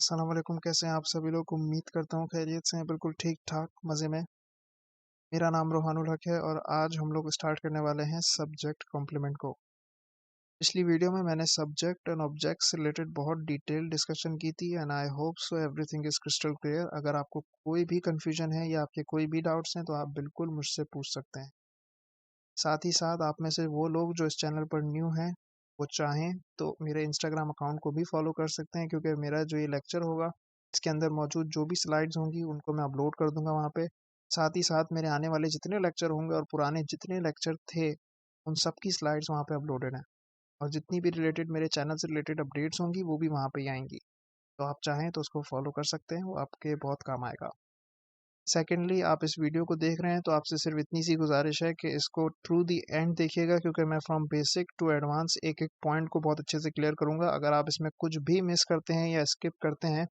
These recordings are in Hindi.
अस्सलाम वालेकुम, कैसे हैं आप सभी लोग? उम्मीद करता हूँ खैरियत से हैं, बिल्कुल ठीक-ठाक, मज़े में। मेरा नाम रोहानुल हक है और आज हम लोग स्टार्ट करने वाले हैं सब्जेक्ट कॉम्प्लीमेंट को। पिछली वीडियो में मैंने सब्जेक्ट एंड ऑब्जेक्ट से रिलेटेड बहुत डिटेल डिस्कशन की थी and I hope so everything is crystal clear. अगर आपको कोई भी कन्फ्यूजन है या आपके कोई भी डाउट्स हैं, तो आप बिल्कुल मुझसे पूछ सकते हैं। साथ ही साथ आप में से वो लोग जो इस चैनल पर न्यू हैं, वो चाहें तो मेरे इंस्टाग्राम अकाउंट को भी फॉलो कर सकते हैं, क्योंकि मेरा जो ये लेक्चर होगा इसके अंदर मौजूद जो भी स्लाइड्स होंगी उनको मैं अपलोड कर दूंगा वहाँ पे। साथ ही साथ मेरे आने वाले जितने लेक्चर होंगे और पुराने जितने लेक्चर थे उन सब की स्लाइड्स वहाँ पे अपलोडेड हैं, और जितनी भी रिलेटेड मेरे चैनल से रिलेटेड अपडेट्स होंगी वो भी वहाँ पे ही आएंगी। तो आप चाहें तो उसको फॉलो कर सकते हैं, वो आपके बहुत काम आएगा। सेकेंडली, आप इस वीडियो को देख रहे हैं तो आपसे सिर्फ इतनी सी गुजारिश है कि इसको थ्रू दी एंड देखिएगा, क्योंकि मैं फ्रॉम बेसिक टू एडवांस एक एक पॉइंट को बहुत अच्छे से क्लियर करूंगा। अगर आप इसमें कुछ भी मिस करते हैं या स्किप करते हैं,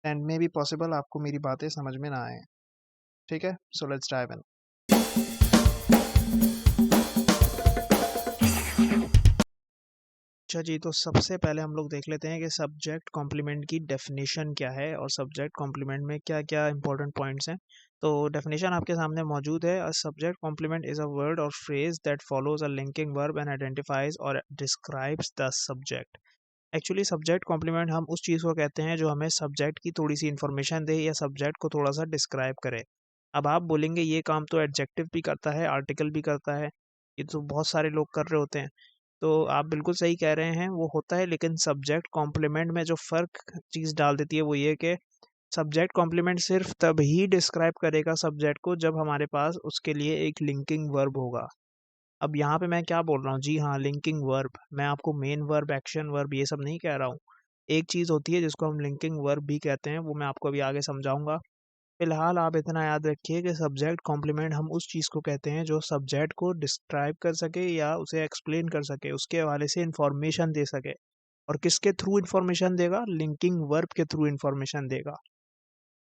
एंड मे बी पॉसिबल आपको मेरी बातें समझ में ना आए। ठीक है, सो लेट्स डाइव इन। अच्छा जी, तो सबसे पहले हम लोग देख लेते हैं कि सब्जेक्ट कॉम्प्लीमेंट की डेफिनेशन क्या है और सब्जेक्ट कॉम्प्लीमेंट में क्या क्या इंपॉर्टेंट पॉइंट्स हैं। तो डेफिनेशन आपके सामने मौजूद है। A subject complement is a word और phrase that follows a linking verb and identifies और describes the subject. Actually subject complement हम उस चीज़ को कहते हैं जो हमें सब्जेक्ट की थोड़ी सी इन्फॉर्मेशन दे या सब्जेक्ट को थोड़ा सा डिस्क्राइब करे। अब आप बोलेंगे ये काम तो एडजेक्टिव भी करता है, आर्टिकल भी करता है, ये तो बहुत सारे लोग कर रहे होते हैं। तो आप बिल्कुल सही कह रहे हैं, वो होता है, लेकिन सब्जेक्ट कॉम्प्लीमेंट में जो फ़र्क चीज़ डाल देती है वो ये कि सब्जेक्ट कॉम्प्लीमेंट सिर्फ तभी डिस्क्राइब करेगा सब्जेक्ट को जब हमारे पास उसके लिए एक लिंकिंग वर्ब होगा। अब यहाँ पे मैं क्या बोल रहा हूँ, जी हाँ, लिंकिंग वर्ब। मैं आपको मेन वर्ब, एक्शन वर्ब ये सब नहीं कह रहा हूँ। एक चीज़ होती है जिसको हम लिंकिंग वर्ब भी कहते हैं, वो मैं आपको अभी आगे समझाऊंगा। फिलहाल आप इतना याद रखिए कि सब्जेक्ट कॉम्प्लीमेंट हम उस चीज़ को कहते हैं जो सब्जेक्ट को डिस्क्राइब कर सके या उसे एक्सप्लेन कर सके, उसके हवाले से इंफॉर्मेशन दे सके। और किसके थ्रू इंफॉर्मेशन देगा? लिंकिंग वर्ब के थ्रू इंफॉर्मेशन देगा।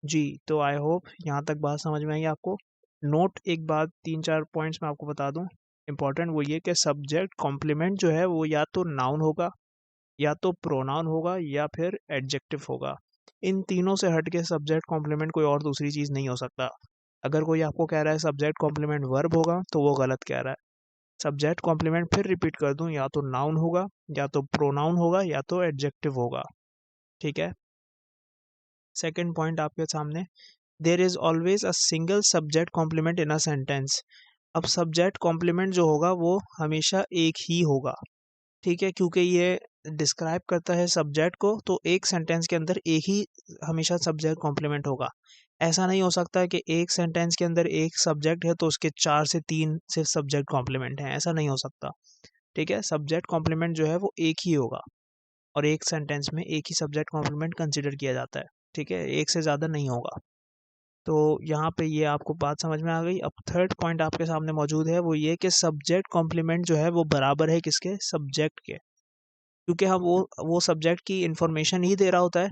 जी, तो आई होप यहाँ तक बात समझ में आई आपको। नोट एक बात, 3-4 पॉइंट्स मैं आपको बता दूँ इम्पोर्टेंट, वो ये कि सब्जेक्ट कॉम्प्लीमेंट जो है वो या तो नाउन होगा, या तो प्रोनाउन होगा, या फिर एडजेक्टिव होगा। इन तीनों से हट के सब्जेक्ट कॉम्प्लीमेंट कोई और दूसरी चीज़ नहीं हो सकता। अगर कोई आपको कह रहा है सब्जेक्ट कॉम्प्लीमेंट वर्ब होगा तो वो गलत कह रहा है। सब्जेक्ट कॉम्प्लीमेंट फिर रिपीट कर दूं, या तो नाउन होगा, या तो प्रोनाउन होगा, या तो एडजेक्टिव होगा। ठीक है। सेकंड पॉइंट आपके सामने, there is always a single subject complement in a sentence. अब सब्जेक्ट कॉम्प्लीमेंट जो होगा वो हमेशा एक ही होगा। ठीक है, क्योंकि ये डिस्क्राइब करता है सब्जेक्ट को, तो एक सेंटेंस के अंदर एक ही हमेशा सब्जेक्ट कॉम्प्लीमेंट होगा। ऐसा नहीं हो सकता कि एक सेंटेंस के अंदर एक सब्जेक्ट है तो उसके 4 से 3 सिर्फ सब्जेक्ट कॉम्प्लीमेंट हैं, ऐसा नहीं हो सकता। ठीक है, सब्जेक्ट कॉम्प्लीमेंट जो है वो एक ही होगा, और एक सेंटेंस में एक ही सब्जेक्ट कॉम्प्लीमेंट कंसिडर किया जाता है। ठीक है, एक से ज़्यादा नहीं होगा। तो यहाँ पे ये आपको बात समझ में आ गई। अब थर्ड पॉइंट आपके सामने मौजूद है, वो ये कि सब्जेक्ट कॉम्प्लीमेंट जो है वो बराबर है किसके? सब्जेक्ट के। क्योंकि हम वो सब्जेक्ट की इंफॉर्मेशन ही दे रहा होता है।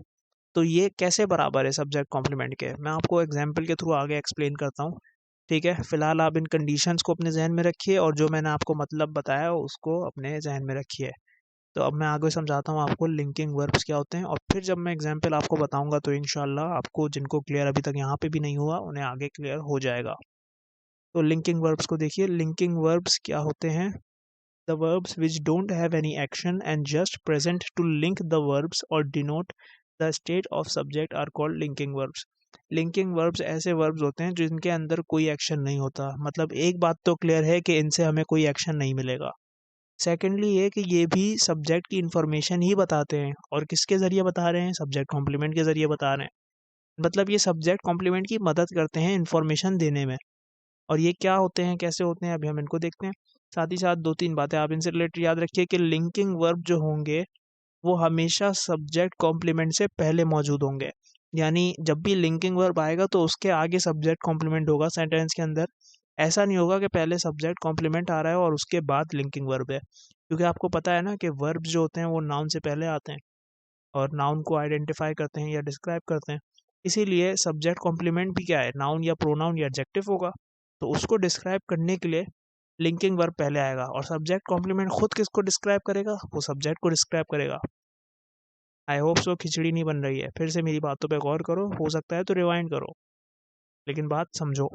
तो ये कैसे बराबर है सब्जेक्ट कॉम्प्लीमेंट के? मैं आपको एग्जांपल के थ्रू आगे एक्सप्लेन करता हूँ। ठीक है, फिलहाल आप इन कंडीशंस को अपने जहन में रखिए और जो मैंने आपको मतलब बताया उसको अपने जहन में रखिए। तो अब मैं आगे समझाता हूँ आपको लिंकिंग वर्ब्स क्या होते हैं, और फिर जब मैं एग्जांपल आपको बताऊंगा तो इंशाल्लाह आपको, जिनको क्लियर अभी तक यहाँ पे भी नहीं हुआ, उन्हें आगे क्लियर हो जाएगा। तो लिंकिंग वर्ब्स को देखिए। लिंकिंग वर्ब्स क्या होते हैं? The verbs which don't have any action and just present to link the verbs or denote the state of subject are called linking verbs. Linking verbs ऐसे वर्ब्स होते हैं जिनके अंदर कोई एक्शन नहीं होता। मतलब एक बात तो क्लियर है कि इनसे हमें कोई एक्शन नहीं मिलेगा। सेकेंडली ये कि ये भी सब्जेक्ट की इंफॉर्मेशन ही बताते हैं, और किसके ज़रिए बता रहे हैं? सब्जेक्ट कॉम्प्लीमेंट के ज़रिए बता रहे हैं। मतलब ये सब्जेक्ट कॉम्प्लीमेंट की मदद करते हैं इंफॉर्मेशन देने में। और ये क्या होते हैं, कैसे होते हैं, अभी हम इनको देखते हैं। साथ ही साथ 2-3 बातें आप इनसे रिलेटेड याद रखिए कि लिंकिंग वर्ब जो होंगे वो हमेशा सब्जेक्ट कॉम्प्लीमेंट से पहले मौजूद होंगे। यानी जब भी लिंकिंग वर्ब आएगा तो उसके आगे सब्जेक्ट कॉम्प्लीमेंट होगा सेंटेंस के अंदर। ऐसा नहीं होगा कि पहले सब्जेक्ट कॉम्प्लीमेंट आ रहा है और उसके बाद लिंकिंग वर्ब है, क्योंकि आपको पता है ना कि वर्ब जो होते हैं वो नाउन से पहले आते हैं और नाउन को आइडेंटिफाई करते हैं या डिस्क्राइब करते हैं। इसीलिए सब्जेक्ट कॉम्प्लीमेंट भी क्या है? नाउन या प्रोनाउन या एडजेक्टिव होगा। तो उसको डिस्क्राइब करने के लिए लिंकिंग वर्ब पहले आएगा, और सब्जेक्ट कॉम्प्लीमेंट खुद किसको डिस्क्राइब करेगा? वो सब्जेक्ट को डिस्क्राइब करेगा। आई होप सो खिचड़ी नहीं बन रही है। फिर से मेरी बातों पे गौर करो, हो सकता है तो रिवाइंड करो, लेकिन बात समझो।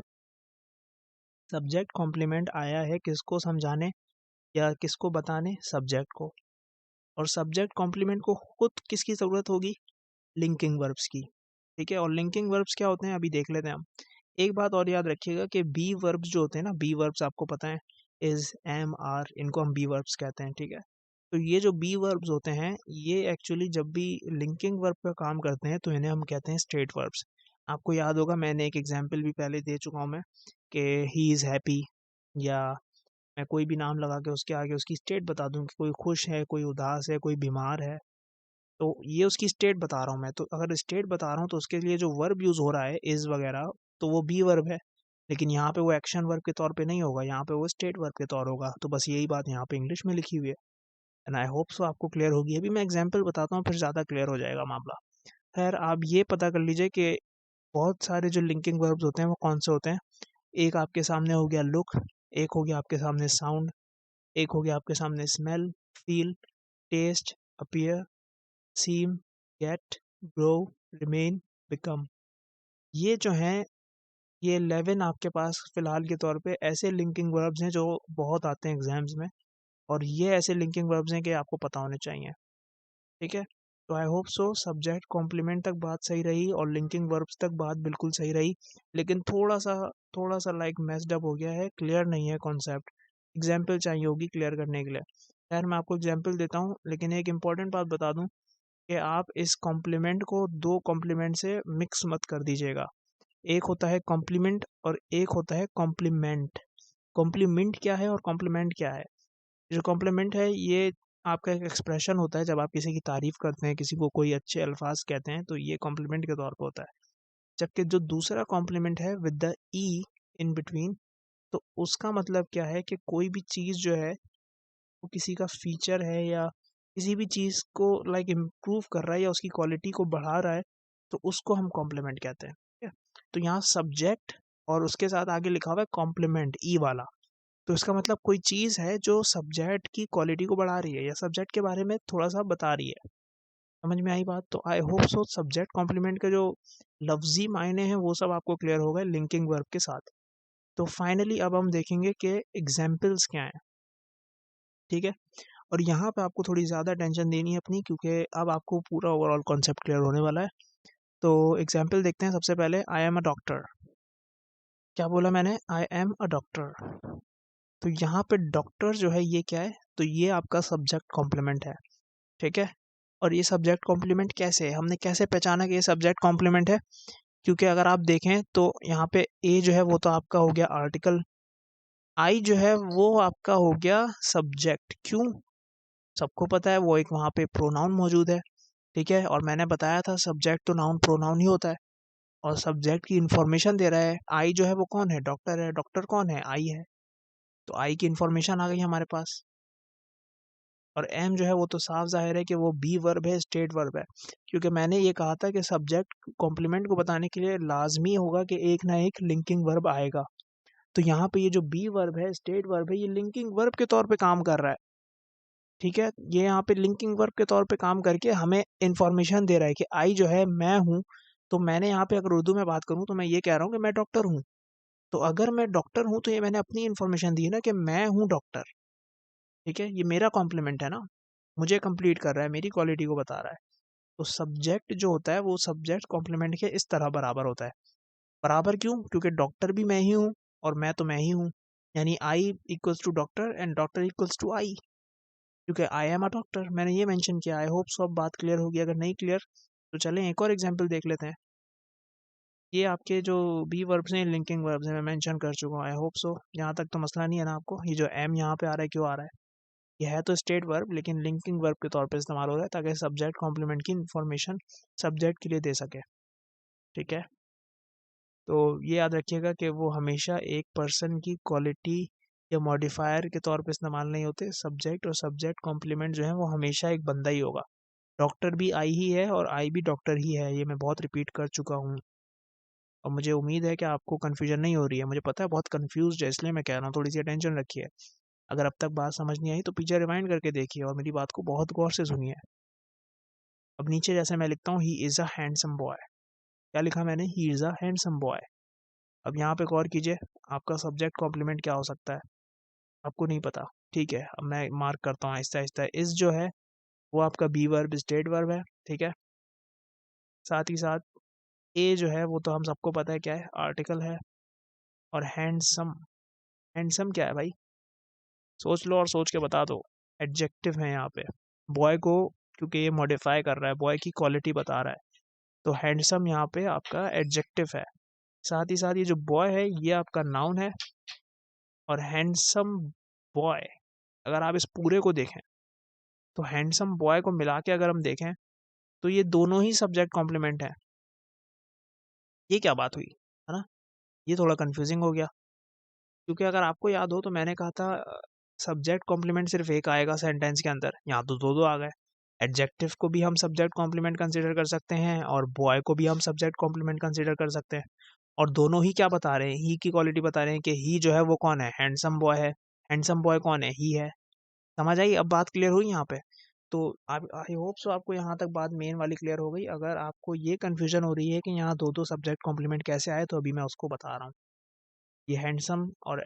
सब्जेक्ट कॉम्प्लीमेंट आया है किसको समझाने या किसको बताने? सब्जेक्ट को। और सब्जेक्ट कॉम्प्लीमेंट को खुद किसकी ज़रूरत होगी? लिंकिंग वर्ब्स की। ठीक है, और लिंकिंग वर्ब्स क्या होते हैं अभी देख लेते हैं हम। एक बात और याद रखिएगा कि बी वर्ब्स जो होते हैं ना, बी वर्ब्स आपको पता है, इज, एम, आर, इनको हम बी वर्ब्स कहते हैं। ठीक है, तो ये जो बी वर्ब्स होते हैं ये एक्चुअली जब भी लिंकिंग वर्ब का काम करते हैं तो इन्हें हम कहते हैं स्टेट वर्ब्स। आपको याद होगा, मैंने एक एग्जांपल भी पहले दे चुका हूँ मैं, कि ही इज़ हैप्पी, या मैं कोई भी नाम लगा के उसके आगे उसकी स्टेट बता दूं कि कोई खुश है, कोई उदास है, कोई बीमार है, तो ये उसकी स्टेट बता रहा हूँ मैं। तो अगर स्टेट बता रहा हूँ तो उसके लिए जो वर्ब यूज़ हो रहा है इज़ वगैरह, तो वो बी वर्ब है, लेकिन यहाँ पे वो एक्शन वर्ब के तौर पे नहीं होगा, यहाँ पे वो स्टेट वर्ब के तौर होगा। तो बस यही बात यहाँ पे इंग्लिश में लिखी हुई है, एंड आई होप सो आपको क्लियर होगी। अभी मैं एग्जाम्पल बताता हूँ, फिर ज़्यादा क्लियर हो जाएगा मामला। खैर, आप ये पता कर लीजिए कि बहुत सारे जो लिंकिंग वर्ब्स होते हैं वो कौन से होते हैं। एक आपके सामने हो गया लुक, एक हो गया आपके सामने साउंड, एक हो गया आपके सामने स्मेल, फील, टेस्ट, अपीयर, सीम, गेट, ग्रो, रिमेन, बिकम। ये जो हैं, ये 11 आपके पास फिलहाल के तौर पे ऐसे लिंकिंग वर्ब्स हैं जो बहुत आते हैं एग्जाम्स में, और ये ऐसे लिंकिंग वर्ब्स हैं कि आपको पता होने चाहिए। ठीक है, तो I hope so subject complement तक बात सही रही और लिंकिंग वर्ब्स तक बात बिल्कुल सही रही, लेकिन थोड़ा सा लाइक मेस्ड अप हो गया है, क्लियर नहीं है कॉन्सेप्ट। एग्जाम्पल चाहिए होगी क्लियर करने के लिए। खैर, मैं आपको एग्जाम्पल देता हूँ, लेकिन एक इम्पॉर्टेंट बात बता दूँ कि आप इस कॉम्प्लीमेंट को दो कॉम्प्लीमेंट से मिक्स मत कर दीजिएगा। एक होता है कॉम्प्लीमेंट और एक होता है कॉम्प्लीमेंट। कॉम्प्लीमेंट क्या है और कॉम्प्लीमेंट क्या है? जो कॉम्प्लीमेंट है ये आपका एक एक्सप्रेशन होता है, जब आप किसी की तारीफ करते हैं, किसी को कोई अच्छे अल्फाज कहते हैं, तो ये कॉम्प्लीमेंट के तौर पर होता है। जबकि जो दूसरा कॉम्प्लीमेंट है with the E in between, तो उसका मतलब क्या है कि कोई भी चीज़ जो है वो किसी का फीचर है या किसी भी चीज़ को लाइक इम्प्रूव कर रहा है या उसकी क्वालिटी को बढ़ा रहा है, तो उसको हम कॉम्प्लीमेंट कहते हैं। ठीक है, तो यहाँ सब्जेक्ट और उसके साथ आगे लिखा हुआ है कॉम्प्लीमेंट, ई वाला, तो इसका मतलब कोई चीज़ है जो सब्जेक्ट की क्वालिटी को बढ़ा रही है या सब्जेक्ट के बारे में थोड़ा सा बता रही है। समझ में आई बात? तो I hope so subject complement के जो लफ्जी मायने हैं वो सब आपको क्लियर हो गए लिंकिंग वर्ब के साथ। तो फाइनली अब हम देखेंगे कि एग्जाम्पल्स क्या हैं। ठीक है, और यहाँ पे आपको थोड़ी ज़्यादा टेंशन देनी है अपनी, क्योंकि अब आपको पूरा ओवरऑल कॉन्सेप्ट क्लियर होने वाला है। तो एग्जाम्पल देखते हैं। सबसे पहले, आई एम अ डॉक्टर। क्या बोला मैंने? आई एम अ डॉक्टर। तो यहाँ पे डॉक्टर जो है ये क्या है? तो ये आपका सब्जेक्ट कॉम्प्लीमेंट है। ठीक है, और ये सब्जेक्ट कॉम्प्लीमेंट कैसे है, हमने कैसे पहचाना कि ये सब्जेक्ट कॉम्प्लीमेंट है? क्योंकि अगर आप देखें तो यहाँ पे ए जो है वो तो आपका हो गया आर्टिकल, आई जो है वो आपका हो गया सब्जेक्ट। क्यों? सबको पता है वो एक वहाँ पे प्रोनाउन मौजूद है। ठीक है, और मैंने बताया था सब्जेक्ट तो नाउन प्रोनाउन ही होता है, और सब्जेक्ट की इन्फॉर्मेशन दे रहा है। आई जो है वो कौन है? डॉक्टर है। डॉक्टर कौन है? आई है। तो आई की इन्फॉर्मेशन आ गई हमारे पास। और एम जो है वो तो साफ जाहिर है कि वो बी वर्ब है, स्टेट वर्ब है, क्योंकि मैंने ये कहा था कि सब्जेक्ट कॉम्प्लीमेंट को बताने के लिए लाजमी होगा कि एक ना एक लिंकिंग वर्ब आएगा। तो यहाँ पे ये जो बी वर्ब है, स्टेट वर्ब है, ये लिंकिंग वर्ब के तौर पे काम कर रहा है। ठीक है, ये यहाँ पे लिंकिंग वर्ब के तौर पे काम करके हमें इंफॉर्मेशन दे रहा है कि आई जो है मैं हूँ। तो मैंने यहाँ पे अगर उर्दू में बात करूँ तो मैं ये कह रहा हूँ कि मैं डॉक्टर हूँ। तो अगर मैं डॉक्टर हूँ तो ये मैंने अपनी इन्फॉर्मेशन दी ना कि मैं हूँ डॉक्टर। ठीक है, ये मेरा कॉम्प्लीमेंट है ना, मुझे कंप्लीट कर रहा है, मेरी क्वालिटी को बता रहा है। तो सब्जेक्ट जो होता है वो सब्जेक्ट कॉम्प्लीमेंट के इस तरह बराबर होता है। बराबर क्यों? क्योंकि डॉक्टर भी मैं ही हूँ और मैं तो मैं ही हूँ, यानी I equals to doctor and doctor equals to I, क्योंकि आई एम अ डॉक्टर मैंने ये मेंशन किया। आई होप सो अब बात क्लियर होगी। अगर नहीं क्लियर तो चलें एक और एग्जांपल देख लेते हैं। ये आपके जो बी वर्ब्स हैं, लिंकिंग वर्ब्स हैं, मैं मेंशन कर चुका हूँ। आई होप सो यहाँ तक तो मसला नहीं है ना आपको? ये जो एम यहाँ पे आ रहा है क्यों आ रहा है? ये है तो स्टेट वर्ब, लेकिन लिंकिंग वर्ब के तौर पे इस्तेमाल हो रहा है ताकि सब्जेक्ट कॉम्प्लीमेंट की इंफॉर्मेशन सब्जेक्ट के लिए दे सके। ठीक है, तो ये याद रखिएगा कि वो हमेशा एक पर्सन की क्वालिटी या मॉडिफायर के तौर पे इस्तेमाल नहीं होते। सब्जेक्ट और सब्जेक्ट कॉम्प्लीमेंट जो है वो हमेशा एक बंदा ही होगा। डॉक्टर भी आई ही है और आई भी डॉक्टर ही है, ये मैं बहुत रिपीट कर चुका हूँ, और मुझे उम्मीद है कि आपको कन्फ्यूजन नहीं हो रही है। मुझे पता है बहुत कन्फ्यूज्ड है, इसलिए मैं कह रहा हूँ थोड़ी सी अटेंशन रखिए। अगर अब तक बात समझ नहीं आई तो पीछे रिवाइंड करके देखिए और मेरी बात को बहुत गौर से सुनिए। अब नीचे जैसे मैं लिखता हूँ ही इज़ अ हैंडसम बॉय, क्या लिखा मैंने, ही इज़ अ हैंडसम बॉय। अब यहाँ पे गौर कीजिए, आपका सब्जेक्ट कॉम्प्लीमेंट क्या हो सकता है, आपको नहीं पता, ठीक है। अब मैं मार्क करता हूँ आहिस्ता आहिस्ता। इस जो है वो आपका बी वर्ब स्टेट वर्ब है, ठीक है। साथ ही साथ ए जो है वो तो हम सबको पता है क्या है, आर्टिकल है। और हैंडसम, हैंडसम क्या है भाई, सोच लो और सोच के बता दो, एडजेक्टिव है यहाँ पे। बॉय को क्योंकि ये मॉडिफाई कर रहा है, बॉय की क्वालिटी बता रहा है, तो हैंडसम यहाँ पे आपका एडजेक्टिव है। साथ ही साथ ये जो बॉय है ये आपका नाउन है। और हैंडसम बॉय, अगर आप इस पूरे को देखें तो हैंडसम बॉय को मिला के अगर हम देखें तो ये दोनों ही सब्जेक्ट कॉम्प्लीमेंट है। ये क्या बात हुई, है ना, ये थोड़ा कंफ्यूजिंग हो गया। क्योंकि अगर आपको याद हो तो मैंने कहा था सब्जेक्ट कॉम्प्लीमेंट सिर्फ एक आएगा सेंटेंस के अंदर, यहाँ तो दो दो आ गए। एडजेक्टिव को भी हम सब्जेक्ट कॉम्प्लीमेंट कंसीडर कर सकते हैं और बॉय को भी हम सब्जेक्ट कॉम्प्लीमेंट कंसीडर कर सकते हैं। और दोनों ही क्या बता रहे हैं, ही की क्वालिटी बता रहे हैं कि ही जो है वो कौन है, हैंडसम बॉय है। हैंडसम बॉय कौन है, ही है। समझ आई, अब बात क्लियर हुई यहाँ पे। तो आप, आई होप सो आपको यहाँ तक बात मेन वाली क्लियर हो गई। अगर आपको ये कन्फ्यूजन हो रही है कि यहाँ दो दो सब्जेक्ट कॉम्प्लीमेंट कैसे आए, तो अभी मैं उसको बता रहा हूँ। ये हैंडसम और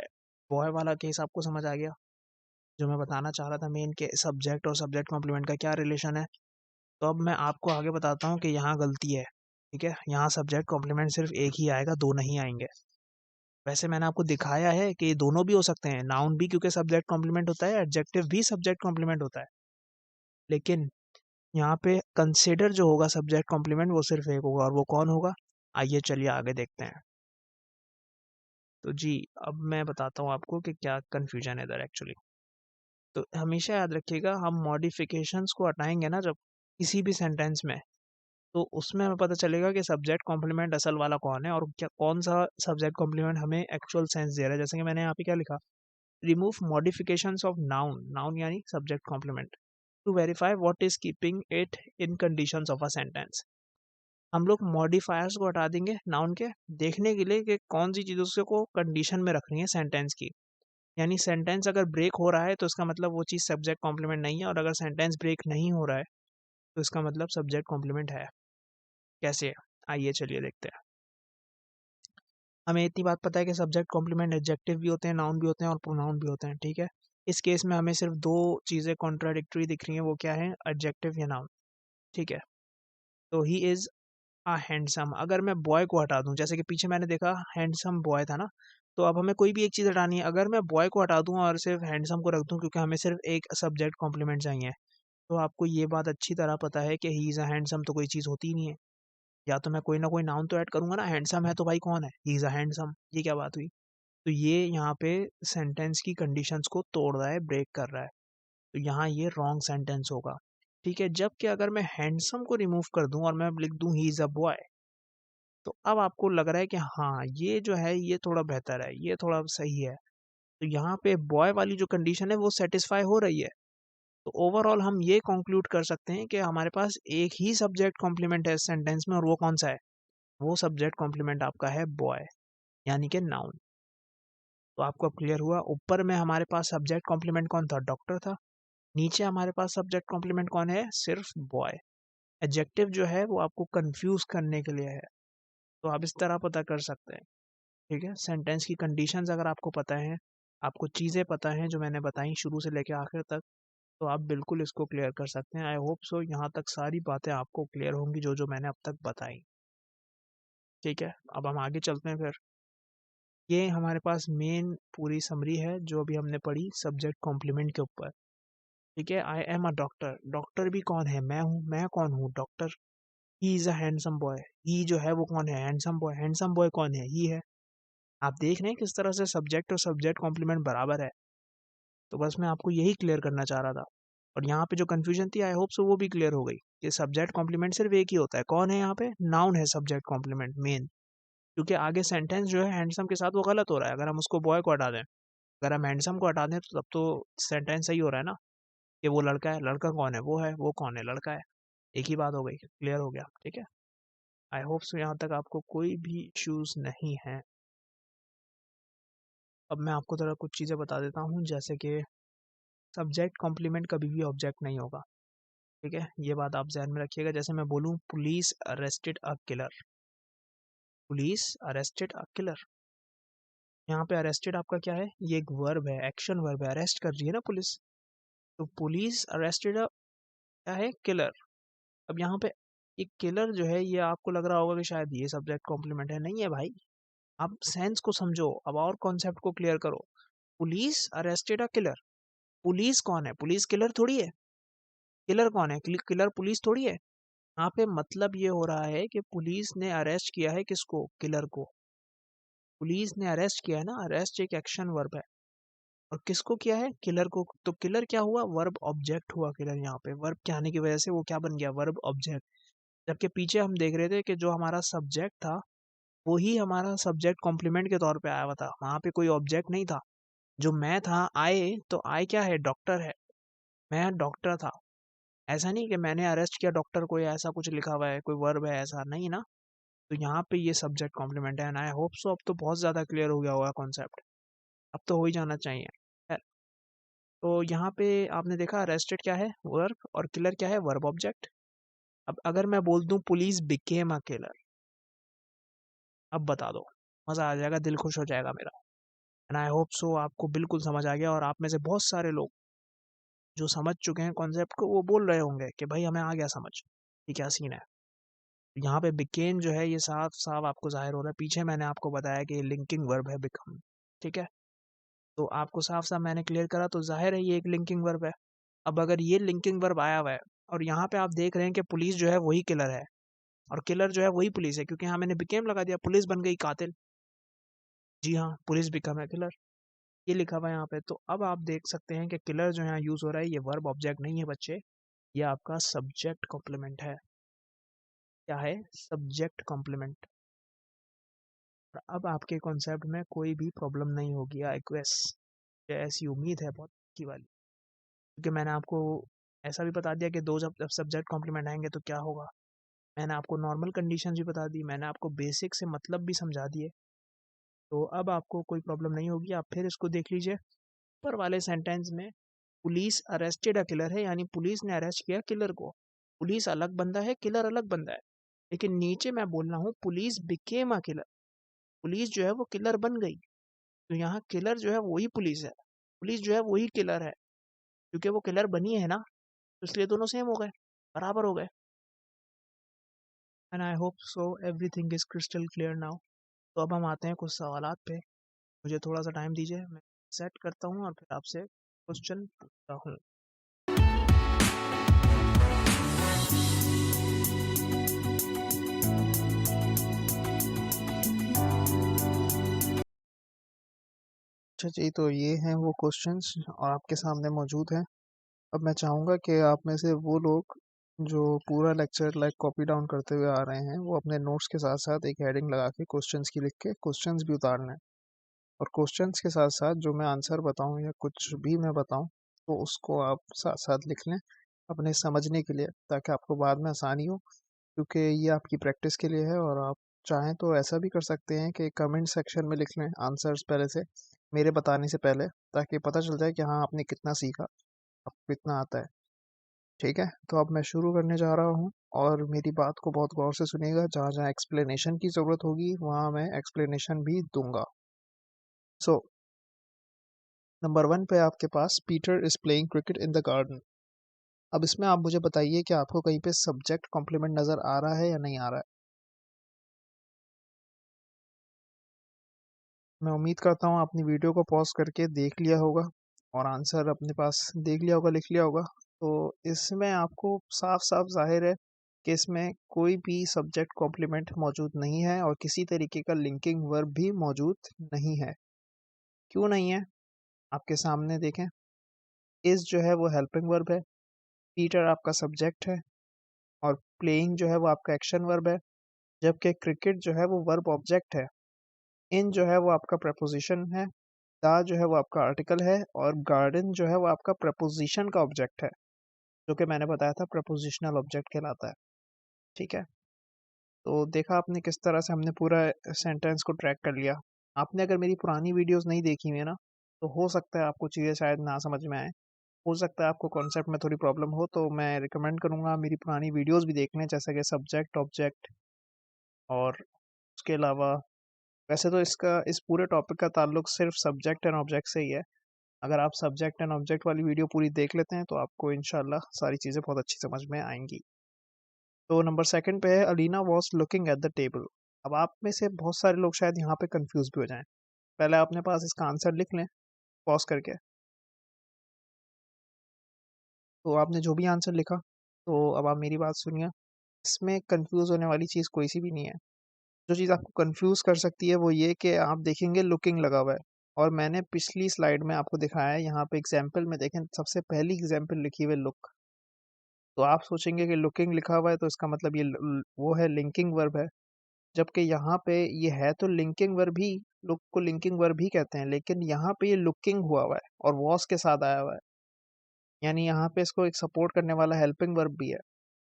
बॉय वाला केस आपको समझ आ गया, जो मैं बताना चाह रहा था मेन के सब्जेक्ट और सब्जेक्ट कॉम्प्लीमेंट का क्या रिलेशन है। तो अब मैं आपको आगे बताता हूँ कि यहाँ गलती है, ठीक है। यहाँ सब्जेक्ट कॉम्प्लीमेंट सिर्फ एक ही आएगा, दो नहीं आएंगे। वैसे मैंने आपको दिखाया है कि दोनों भी हो सकते हैं, नाउन भी क्योंकि सब्जेक्ट कॉम्प्लीमेंट होता है, एडजेक्टिव भी सब्जेक्ट कॉम्प्लीमेंट होता है। लेकिन यहाँ पे कंसिडर जो होगा सब्जेक्ट कॉम्प्लीमेंट वो सिर्फ एक होगा, और वो कौन होगा, आइए चलिए आगे देखते हैं। तो जी, अब मैं बताता हूँ आपको कि क्या कन्फ्यूजन है इधर एक्चुअली। तो हमेशा याद रखिएगा, हम मॉडिफिकेशंस को हटाएंगे ना जब किसी भी सेंटेंस में, तो उसमें हमें पता चलेगा कि सब्जेक्ट कॉम्प्लीमेंट असल वाला कौन है और क्या कौन सा सब्जेक्ट कॉम्प्लीमेंट हमें एक्चुअल सेंस दे रहा है। जैसे कि मैंने यहाँ पे क्या लिखा, remove modifications of noun, noun यानी subject complement, to verify what is keeping it in conditions of a sentence. हम लोग मॉडिफायर्स को हटा देंगे नाउन के, देखने के लिए कि कौन सी चीज़ों से को कंडीशन में रखनी है सेंटेंस की। यानी सेंटेंस अगर ब्रेक हो रहा है तो इसका मतलब वो चीज़ सब्जेक्ट कॉम्प्लीमेंट नहीं है, और अगर सेंटेंस ब्रेक नहीं हो रहा है तो इसका मतलब सब्जेक्ट कॉम्प्लीमेंट है। कैसे, आइए चलिए देखते हैं। हमें इतनी बात पता है कि सब्जेक्ट कॉम्प्लीमेंट एडजेक्टिव भी होते हैं, नाउन भी होते हैं और प्रोनाउन भी होते हैं, ठीक है। इस केस में हमें सिर्फ दो चीज़ें कॉन्ट्राडिक्टरी दिख रही हैं, वो क्या है, एडजेक्टिव या नाउन, ठीक है। तो ही इज़ हैंडसम, अगर मैं बॉय को हटा दूं, जैसे कि पीछे मैंने देखा हैंडसम बॉय था ना, तो अब हमें कोई भी एक चीज़ हटानी है। अगर मैं बॉय को हटा दूं और सिर्फ हैंडसम को रख दूं, क्योंकि हमें सिर्फ एक सब्जेक्ट कॉम्प्लीमेंट चाहिए, तो आपको ये बात अच्छी तरह पता है कि ही इज़ अ हैंडसम तो कोई चीज़ होती ही नहीं है। या तो मैं कोई ना कोई नाउन तो ऐड करूंगा ना, हैंडसम है तो भाई कौन है, ही इज़ अ हैंडसम, ये क्या बात हुई। तो ये यहाँ पे सेंटेंस की कंडीशंस को तोड़ रहा है, ब्रेक कर रहा है। तो यहाँ ये रॉन्ग सेंटेंस होगा, ठीक है। जबकि अगर मैं हैंडसम को रिमूव कर दूं और मैं लिख दूं ही इज़ अ बॉय, तो अब आपको लग रहा है कि हाँ ये जो है ये थोड़ा बेहतर है, ये थोड़ा सही है। तो यहाँ पे बॉय वाली जो कंडीशन है वो सेटिस्फाई हो रही है। तो ओवरऑल हम ये कंक्लूड कर सकते हैं कि हमारे पास एक ही सब्जेक्ट कॉम्प्लीमेंट है इस सेंटेंस में, और वो कौन सा है, वो सब्जेक्ट कॉम्प्लीमेंट आपका है बॉय, यानी कि नाउन। तो आपको अब क्लियर हुआ, ऊपर में हमारे पास सब्जेक्ट कॉम्प्लीमेंट कौन था, डॉक्टर था। नीचे हमारे पास सब्जेक्ट कॉम्प्लीमेंट कौन है, सिर्फ बॉय। एडजेक्टिव जो है वो आपको कंफ्यूज करने के लिए है, तो आप इस तरह पता कर सकते हैं, ठीक है। सेंटेंस की कंडीशंस अगर आपको पता है, आपको चीज़ें पता हैं जो मैंने बताई शुरू से लेकर आखिर तक, तो आप बिल्कुल इसको क्लियर कर सकते हैं। आई होप सो यहाँ तक सारी बातें आपको क्लियर होंगी जो जो मैंने अब तक बताई, ठीक है। अब हम आगे चलते हैं फिर। ये हमारे पास मेन पूरी समरी है जो अभी हमने पढ़ी सब्जेक्ट कॉम्प्लीमेंट के ऊपर, ठीक है। I am a doctor, doctor भी कौन है, मैं हूँ, मैं कौन हूँ, doctor. He is a handsome boy, he जो है वो कौन है, हैंडसम बॉय, हैंडसम बॉय कौन है, ही है। आप देख रहे हैं किस तरह से सब्जेक्ट और सब्जेक्ट कॉम्प्लीमेंट बराबर है। तो बस मैं आपको यही क्लियर करना चाह रहा था, और यहाँ पे जो कन्फ्यूजन थी आई होप सो वो भी क्लियर हो गई कि सब्जेक्ट कॉम्प्लीमेंट सिर्फ एक ही होता है, कौन है यहाँ पे, नाउन है सब्जेक्ट कॉम्प्लीमेंट मेन। क्योंकि आगे सेंटेंस जो है हैंडसम के साथ वो गलत हो रहा है, अगर हम उसको बॉय को हटा दें, अगर हम हैंडसम को हटा दें तो तब तो सेंटेंस सही हो रहा है ना, कि वो लड़का है, लड़का कौन है, वो है, वो कौन है, लड़का है। एक ही बात हो गई, क्लियर हो गया, ठीक है। आई होप सो यहाँ तक आपको कोई भी इश्यूज नहीं है। अब मैं आपको थोड़ा कुछ चीज़ें बता देता हूँ, जैसे कि सब्जेक्ट कॉम्प्लीमेंट कभी भी ऑब्जेक्ट नहीं होगा, ठीक है, ये बात आप ध्यान में रखिएगा। जैसे मैं बोलूँ police arrested a killer, police arrested a killer, यहाँ पे अरेस्टेड आपका क्या है, ये एक वर्ब है, एक्शन वर्ब है, अरेस्ट कर रही है ना पुलिस। तो पुलिस अरेस्टेड अ क्या है, किलर। अब यहाँ पे एक किलर जो है, ये आपको लग रहा होगा कि शायद ये सब्जेक्ट कॉम्प्लीमेंट है, नहीं है भाई। आप सेंस को समझो, अब और कॉन्सेप्ट को क्लियर करो। Police arrested a killer, police कौन है, पुलिस किलर थोड़ी है। किलर कौन है, किलर पुलिस थोड़ी है। यहाँ पे मतलब ये हो रहा है कि पुलिस ने अरेस्ट किया है किसको, किलर को। पुलिस ने अरेस्ट किया है ना, अरेस्ट एक एक्शन वर्ब है, और किसको किया है, किलर को। तो किलर क्या हुआ, वर्ब ऑब्जेक्ट हुआ किलर। यहाँ पे वर्ब के आने की वजह से वो क्या बन गया, वर्ब ऑब्जेक्ट। जबकि पीछे हम देख रहे थे कि जो हमारा सब्जेक्ट था वो ही हमारा सब्जेक्ट कॉम्प्लीमेंट के तौर पे आया हुआ था, वहां पे कोई ऑब्जेक्ट नहीं था। जो मैं था आए, तो आए क्या है, डॉक्टर है, मैं डॉक्टर था। ऐसा नहीं कि मैंने अरेस्ट किया डॉक्टर को या ऐसा कुछ लिखा हुआ है, कोई वर्ब है, ऐसा नहीं ना। तो यहाँ पे ये सब्जेक्ट कॉम्प्लीमेंट है, एंड आई होप सो अब तो बहुत ज़्यादा क्लियर हो गया होगा कॉन्सेप्ट, अब तो हो ही जाना चाहिए। खैर, तो यहाँ पे आपने देखा अरेस्टेड क्या है, वर्ब, और किलर क्या है, वर्ब ऑब्जेक्ट। अब अगर मैं बोल दूं पुलिस बिकेम अ किलर, अब बता दो, मज़ा आ जाएगा, दिल खुश हो जाएगा मेरा। एंड आई होप सो आपको बिल्कुल समझ आ गया, और आप में से बहुत सारे लोग जो समझ चुके हैं कॉन्सेप्ट को वो बोल रहे होंगे कि भाई हमें आ गया समझ कि क्या सीन है। यहाँ पे बिकेम जो है ये साफ साफ आपको जाहिर हो रहा है, पीछे मैंने आपको बताया कि लिंकिंग वर्ब है बिकम। ठीक है, तो आपको साफ साफ मैंने क्लियर करा, तो जाहिर है ये एक लिंकिंग वर्ब है। अब अगर ये लिंकिंग वर्ब आया हुआ है, और यहाँ पे आप देख रहे हैं कि पुलिस जो है वही किलर है, और किलर जो है वही पुलिस है, क्योंकि यहाँ मैंने बिकेम लगा दिया, पुलिस बन गई कातिल। जी हाँ, पुलिस बिकम है किलर, ये लिखा हुआ है यहाँ पे। तो अब आप देख सकते हैं कि किलर जो यहाँ यूज हो रहा है ये वर्ब ऑब्जेक्ट नहीं है बच्चे, ये आपका सब्जेक्ट कॉम्प्लीमेंट है। क्या है, सब्जेक्ट कॉम्प्लीमेंट। और अब आपके कॉन्सेप्ट में कोई भी प्रॉब्लम नहीं होगी, आई गेस, ऐसी उम्मीद है बहुत की वाली। क्योंकि मैंने आपको ऐसा भी बता दिया कि दो जब जब सब्जेक्ट कॉम्प्लीमेंट आएंगे तो क्या होगा। मैंने आपको नॉर्मल कंडीशन भी बता दी, मैंने आपको बेसिक से मतलब भी समझा दिए। तो अब आपको कोई प्रॉब्लम नहीं होगी। आप फिर इसको देख लीजिए, ऊपर वाले सेंटेंस में पुलिस अरेस्टेड अ किलर है, यानी पुलिस ने अरेस्ट किया किलर को। पुलिस अलग बंदा है, किलर अलग बंदा है। लेकिन नीचे मैं बोल रहा हूँ police became a killer, police जो है वो किलर बन गई। तो यहाँ किलर जो है वही पुलिस है, पुलिस जो है वही किलर है, क्योंकि वो किलर बनी है ना, तो इसलिए दोनों सेम हो गए, बराबर हो गए। And I hope so everything is crystal clear now. तो अब हम आते हैं कुछ सवालात पे। मुझे थोड़ा सा टाइम दीजिए, मैं सेट करता हूँ और फिर आपसे क्वेश्चन पूछता हूँ। अच्छा जी, तो ये हैं वो क्वेश्चंस और आपके सामने मौजूद हैं। अब मैं चाहूँगा कि आप में से वो लोग जो पूरा लेक्चर लाइक कॉपी डाउन करते हुए आ रहे हैं, वो अपने नोट्स के साथ साथ एक हेडिंग लगा के क्वेश्चंस की लिख के क्वेश्चंस भी उतारना है। और क्वेश्चंस के साथ साथ जो मैं आंसर बताऊं या कुछ भी मैं बताऊं, तो उसको आप साथ साथ लिख लें अपने समझने के लिए, ताकि आपको बाद में आसानी हो। क्योंकि ये आपकी प्रैक्टिस के लिए है, और आप चाहें तो ऐसा भी कर सकते हैं कि कमेंट सेक्शन में लिख लें आंसर्स पहले से, मेरे बताने से पहले, ताकि पता चल जाए कि हाँ आपने कितना सीखा, आपको कितना आता है। ठीक है, तो अब मैं शुरू करने जा रहा हूँ, और मेरी बात को बहुत गौर से सुनिएगा। जहाँ जहाँ एक्सप्लेनेशन की ज़रूरत होगी वहाँ मैं एक्सप्लेनेशन भी दूंगा। सो नंबर 1 पे आपके पास Peter is playing cricket in the garden. अब इसमें आप मुझे बताइए कि आपको कहीं पे सब्जेक्ट कॉम्प्लीमेंट नज़र आ रहा है या नहीं आ रहा है। मैं उम्मीद करता हूँ आपने वीडियो को पॉज करके देख लिया होगा, और आंसर अपने पास देख लिया होगा, लिख लिया होगा। तो इसमें आपको साफ साफ जाहिर है कि इसमें कोई भी सब्जेक्ट कॉम्प्लीमेंट मौजूद नहीं है, और किसी तरीके का लिंकिंग वर्ब भी मौजूद नहीं है। क्यों नहीं है, आपके सामने देखें। इस जो है वो हेल्पिंग वर्ब है, पीटर आपका सब्जेक्ट है, और प्लेइंग जो है वो आपका एक्शन वर्ब है, जबकि क्रिकेट जो है वो वर्ब ऑब्जेक्ट है। इन जो है वो आपका प्रपोजिशन है, द जो है वो आपका आर्टिकल है, और गार्डन जो है वो आपका प्रपोजिशन का ऑब्जेक्ट है, जो कि मैंने बताया था प्रपोजिशनल ऑब्जेक्ट कहलाता है। ठीक है, तो देखा आपने किस तरह से हमने पूरा सेंटेंस को ट्रैक कर लिया। आपने अगर मेरी पुरानी वीडियोस नहीं देखी हुई है ना, तो हो सकता है आपको चीज़ें शायद ना समझ में आए, हो सकता है आपको कॉन्सेप्ट में थोड़ी प्रॉब्लम हो, तो मैं रिकमेंड करूँगा मेरी पुरानी वीडियोस भी देख लें, जैसे कि सब्जेक्ट ऑब्जेक्ट। और उसके अलावा वैसे तो इसका इस पूरे टॉपिक का ताल्लुक सिर्फ सब्जेक्ट एंड ऑब्जेक्ट से ही है। अगर आप सब्जेक्ट एंड ऑब्जेक्ट वाली वीडियो पूरी देख लेते हैं तो आपको इंशाल्लाह सारी चीज़ें बहुत अच्छी समझ में आएंगी। तो नंबर सेकंड पे है Alina was looking at the table. अब आप में से बहुत सारे लोग शायद यहाँ पे कंफ्यूज भी हो जाएं। पहले अपने पास इसका आंसर लिख लें पॉज करके। तो आपने जो भी आंसर लिखा, तो अब आप मेरी बात सुनिए। इसमें कंफ्यूज होने वाली चीज़ कोई सी भी नहीं है। जो चीज़ आपको कंफ्यूज कर सकती है वो ये कि आप देखेंगे लुकिंग लगा हुआ है, और मैंने पिछली स्लाइड में आपको दिखाया है, यहाँ पे एग्जाम्पल में देखें सबसे पहली एग्जाम्पल लिखी हुई लुक। तो आप सोचेंगे कि लुकिंग लिखा हुआ है तो इसका मतलब ये वो है लिंकिंग वर्ब है, जबकि यहाँ पे ये है तो लिंकिंग वर्ब ही। लुक को लिंकिंग वर्ब ही कहते हैं, लेकिन यहाँ पे ये लुकिंग हुआ हुआ है और वॉस के साथ आया हुआ है, यानी यहाँ पे इसको एक सपोर्ट करने वाला हेल्पिंग वर्ब भी है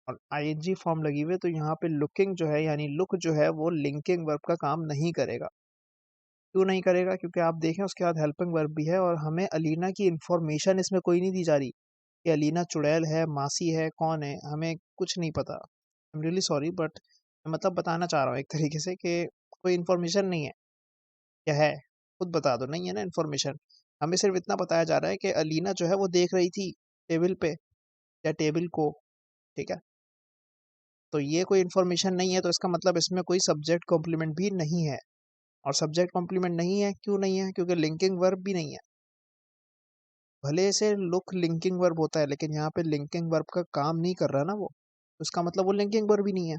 और आईएनजी फॉर्म लगी हुई है। तो यहाँ पे लुकिंग जो है यानी लुक जो है वो लिंकिंग वर्ब का काम नहीं करेगा। क्यों नहीं करेगा? क्योंकि आप देखें उसके बाद हेल्पिंग वर्ब भी है और हमें अलीना की इंफॉर्मेशन इसमें कोई नहीं दी जा रही कि अलीना चुड़ैल है, मासी है, कौन है, हमें कुछ नहीं पता। I am really sorry, but मतलब बताना चाह रहा हूँ एक तरीके से कि कोई इन्फॉर्मेशन नहीं है। क्या है? खुद बता दो, नहीं है ना इन्फॉर्मेशन। हमें सिर्फ इतना बताया जा रहा है कि अलीना जो है वो देख रही थी टेबल पे या टेबल को। ठीक है, तो ये कोई इन्फॉर्मेशन नहीं है, तो इसका मतलब इसमें कोई सब्जेक्ट कॉम्प्लीमेंट भी नहीं है। और सब्जेक्ट कॉम्प्लीमेंट नहीं है, क्यों नहीं है? क्योंकि लिंकिंग वर्ब भी नहीं है। भले से लुक लिंकिंग वर्ब होता है, लेकिन यहाँ पे लिंकिंग वर्ब का काम नहीं कर रहा ना वो, तो इसका मतलब वो लिंकिंग वर्ब भी नहीं है।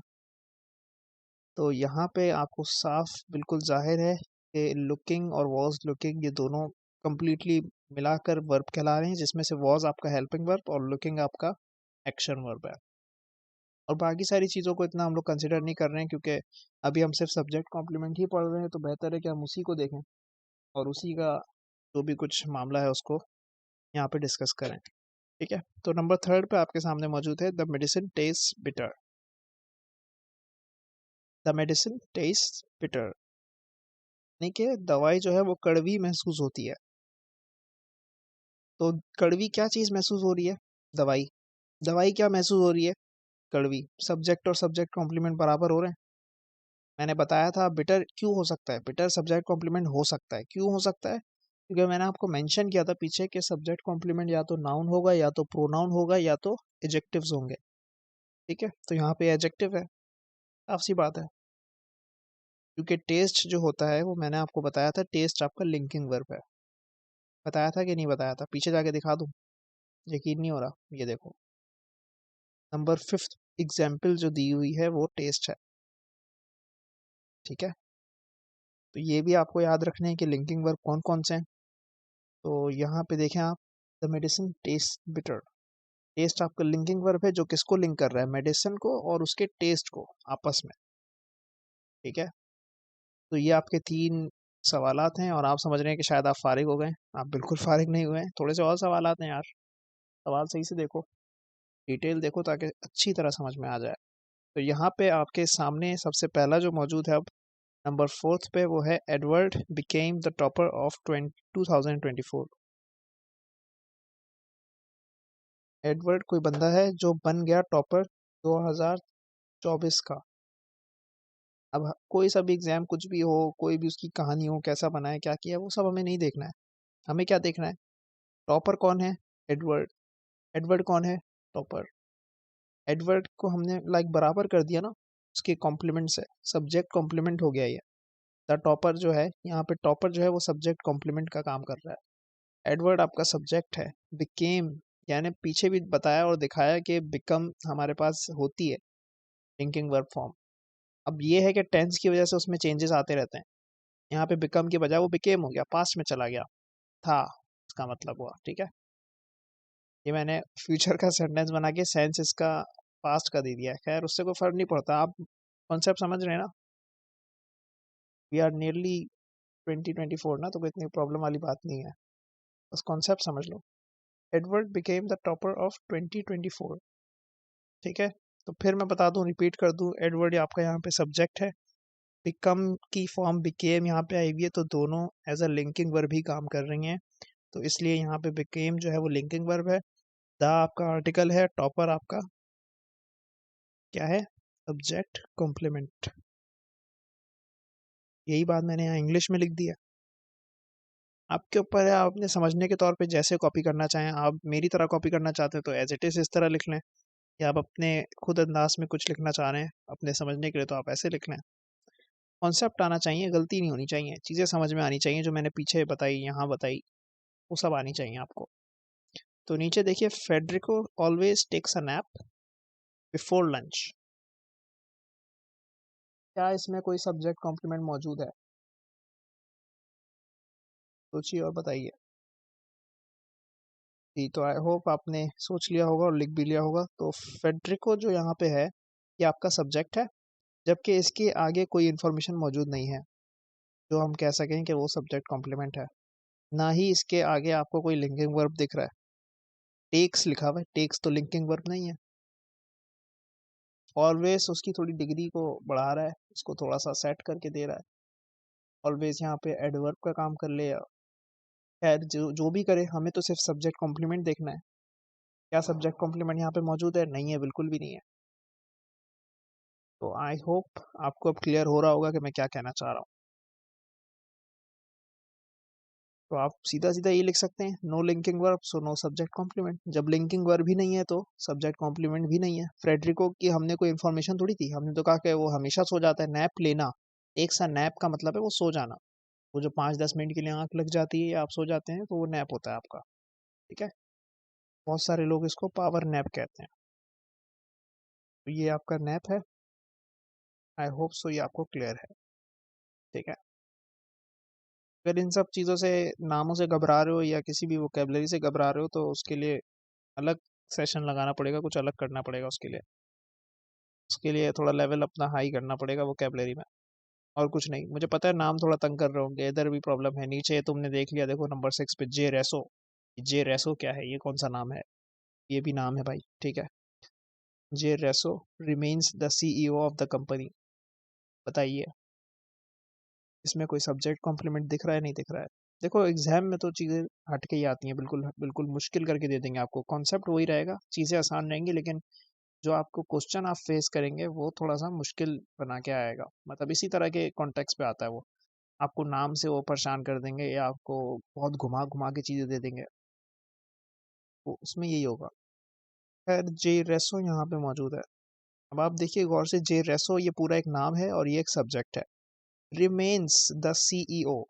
तो यहाँ पे आपको साफ बिल्कुल जाहिर है कि लुकिंग और वॉज लुकिंग ये दोनों कंप्लीटली मिलाकर वर्ब कहला रहे हैं, जिसमें से वॉज आपका हेल्पिंग वर्ब और लुकिंग आपका एक्शन वर्ब है। और बाकी सारी चीज़ों को इतना हम लोग कंसिडर नहीं कर रहे हैं, क्योंकि अभी हम सिर्फ सब्जेक्ट कॉम्प्लीमेंट ही पढ़ रहे हैं, तो बेहतर है कि हम उसी को देखें और उसी का जो भी कुछ मामला है उसको यहाँ पे डिस्कस करें। ठीक है, तो नंबर थर्ड पे आपके सामने मौजूद है the medicine taste bitter. The medicine taste bitter यानी कि दवाई जो है वो कड़वी महसूस होती है। तो कड़वी क्या चीज़ महसूस हो रही है? दवाई। दवाई क्या महसूस हो रही है? कड़वी। सब्जेक्ट और सब्जेक्ट कॉम्प्लीमेंट बराबर हो रहे हैं। मैंने बताया था बिटर क्यों हो सकता है, बिटर सब्जेक्ट कॉम्प्लीमेंट हो सकता है। क्यों हो सकता है? क्योंकि मैंने आपको मेंशन किया था पीछे कि सब्जेक्ट कॉम्प्लीमेंट या तो नाउन होगा, या तो प्रोनाउन होगा, या तो एडजेक्टिव्स होंगे। ठीक है, तो यहाँ पे एडजेक्टिव है, साफ सी बात है। क्योंकि टेस्ट जो होता है वो मैंने आपको बताया था, टेस्ट आपका लिंकिंग वर्ब है। बताया था कि नहीं बताया था? पीछे जाके दिखा दूँ? यकीन नहीं हो रहा? ये देखो, नंबर फिफ्थ एग्जाम्पल जो दी हुई है वो टेस्ट है। ठीक है, तो ये भी आपको याद रखने हैं कि लिंकिंग वर्ब कौन कौन से हैं। तो यहाँ पे देखें आप, the medicine taste bitter. Taste आपका लिंकिंग वर्ब है जो किसको लिंक कर रहा है? मेडिसिन को और उसके टेस्ट को आपस में। ठीक है, तो ये आपके तीन सवालात हैं और आप समझ रहे हैं कि शायद आप फारिग हो गए। आप बिल्कुल फारिग नहीं हुए हैं, थोड़े से और सवालात हैं यार। सवाल सही से देखो, डिटेल देखो, ताकि अच्छी तरह समझ में आ जाए। तो यहाँ पे आपके सामने सबसे पहला जो मौजूद है अब नंबर फोर्थ पे, वो है Edward became the topper of 2024। Edward कोई बंदा है जो बन गया टॉपर 2024 का। अब कोई सा भी एग्जाम कुछ भी हो, कोई भी उसकी कहानी हो, कैसा बना है, क्या किया, वो सब हमें नहीं देखना है। हमें क्या देखना है? टॉपर कौन है? एडवर्ड। एडवर्ड कौन है? टॉपर। एडवर्ड को हमने लाइक बराबर कर दिया ना उसके कॉम्प्लीमेंट से, सब्जेक्ट कॉम्प्लीमेंट हो गया ये। द टॉपर जो है यहाँ पे, टॉपर जो है वो सब्जेक्ट कॉम्प्लीमेंट का काम कर रहा है। एडवर्ड आपका सब्जेक्ट है। बिकेम यानी पीछे भी बताया और दिखाया कि बिकम हमारे पास होती है लिंकिंग वर्ब फॉर्म। अब ये है कि टेंस की वजह से उसमें चेंजेस आते रहते हैं। यहाँ पे बिकम की बजाय वो बिकेम हो गया, पास्ट में चला गया, था इसका मतलब हुआ। ठीक है, ये मैंने फ्यूचर का सेंटेंस बना के सेंस इसका पास्ट का दे दिया है। खैर उससे कोई फर्क नहीं पड़ता, आप कॉन्सेप्ट समझ रहे हैं ना। वी आर नियरली 2024 ना, तो कोई इतनी प्रॉब्लम वाली बात नहीं है, बस कॉन्सेप्ट समझ लो। Edward became the topper of 2024। ठीक है, तो फिर मैं बता दूं, रिपीट कर दूं, एडवर्ड आपका यहाँ पे सब्जेक्ट है, बिकम की फॉर्म बिकेम यहाँ पे आई हुई है, तो दोनों एज अ लिंकिंग वर्ब ही काम कर रही हैं। तो इसलिए यहाँ पे बिकेम जो है वो लिंकिंग वर्ब है, द आपका आर्टिकल है, टॉपर आपका क्या है, सब्जेक्ट कॉम्प्लीमेंट। यही बात मैंने यहाँ इंग्लिश में लिख दिया। आपके ऊपर है, आपने समझने के तौर पे जैसे कॉपी करना चाहें, आप मेरी तरह कॉपी करना चाहते हैं तो एज इट इज़ इस तरह लिख लें, या आप अपने खुद अंदाज में कुछ लिखना चाह रहे हैं अपने समझने के लिए तो आप ऐसे लिख लें। कॉन्सेप्ट आना चाहिए, गलती नहीं होनी चाहिए, चीज़ें समझ में आनी चाहिए, जो मैंने पीछे बताई यहाँ बताई वो सब आनी चाहिए आपको। तो नीचे देखिए, Federico always takes a nap before lunch. क्या इसमें कोई सब्जेक्ट कॉम्प्लीमेंट मौजूद है? सोचिए और बताइए। जी, तो आई होप आपने सोच लिया होगा और लिख भी लिया होगा। तो फेडरिको जो यहाँ पे है ये आपका सब्जेक्ट है, जबकि इसके आगे कोई इन्फॉर्मेशन मौजूद नहीं है जो हम कह सकें कि वो सब्जेक्ट कॉम्प्लीमेंट है। ना ही इसके आगे आपको कोई लिंकिंग वर्ब दिख रहा है। टेक्स लिखा हुआ है, टेक्स तो लिंकिंग वर्ब नहीं है। ऑलवेज उसकी थोड़ी डिग्री को बढ़ा रहा है, उसको थोड़ा सा सेट करके दे रहा है। ऑलवेज यहाँ पे एडवर्ब का काम कर ले, या खैर जो जो भी करे, हमें तो सिर्फ सब्जेक्ट कॉम्प्लीमेंट देखना है। क्या सब्जेक्ट कॉम्प्लीमेंट यहाँ पे मौजूद है? नहीं है, बिल्कुल भी नहीं है। तो आई होप आपको अब क्लियर हो रहा होगा कि मैं क्या कहना चाह रहा हूँ। तो आप सीधा सीधा ये लिख सकते हैं, no linking verb so no subject complement. जब लिंकिंग वर्ब ही नहीं है तो सब्जेक्ट कॉम्प्लीमेंट भी नहीं है। फ्रेडरिको की हमने कोई इन्फॉर्मेशन थोड़ी थी, हमने तो कहा कि वो हमेशा सो जाता है, नैप लेना। एक सा नैप का मतलब है वो सो जाना। वो जो 5-10 मिनट के लिए आंख लग जाती है या आप सो जाते हैं तो वो नैप होता है आपका। ठीक है, बहुत सारे लोग इसको पावर नैप कहते हैं। तो ये आपका नैप है। आई होप सो ये आपको क्लियर है। ठीक है, अगर इन सब चीज़ों से, नामों से घबरा रहे हो या किसी भी वोकेबलरी से घबरा रहे हो तो उसके लिए अलग सेशन लगाना पड़ेगा, कुछ अलग करना पड़ेगा उसके लिए थोड़ा लेवल अपना हाई करना पड़ेगा वोकेबलरी में। और कुछ नहीं, मुझे पता है नाम थोड़ा तंग कर रहे होंगे, इधर भी प्रॉब्लम है। नीचे तुमने देख लिया, देखो नंबर 6 पे जे रेसो। जे रेसो क्या है? ये कौन सा नाम है? ये भी नाम है भाई, ठीक है। Jay Reso remains the CEO of the company. बताइए, इसमें कोई सब्जेक्ट कॉम्प्लीमेंट दिख रहा है? नहीं दिख रहा है। देखो एग्जाम में तो चीज़ें हट के ही आती हैं, बिल्कुल बिल्कुल मुश्किल करके दे देंगे आपको। कॉन्सेप्ट वही रहेगा, चीज़ें आसान रहेंगी, लेकिन जो आपको क्वेश्चन आप फेस करेंगे वो थोड़ा सा मुश्किल बना के आएगा। मतलब इसी तरह के कॉन्टेक्स्ट पे आता है वो। आपको नाम से वो परेशान कर देंगे या आपको बहुत घुमा घुमा के चीज़ें दे देंगे, तो उसमें यही होगा। खैर, जे रेसो यहाँ पे मौजूद है। अब आप देखिए गौर से, जे रेसो ये पूरा एक नाम है और ये एक सब्जेक्ट है। Remains the CEO.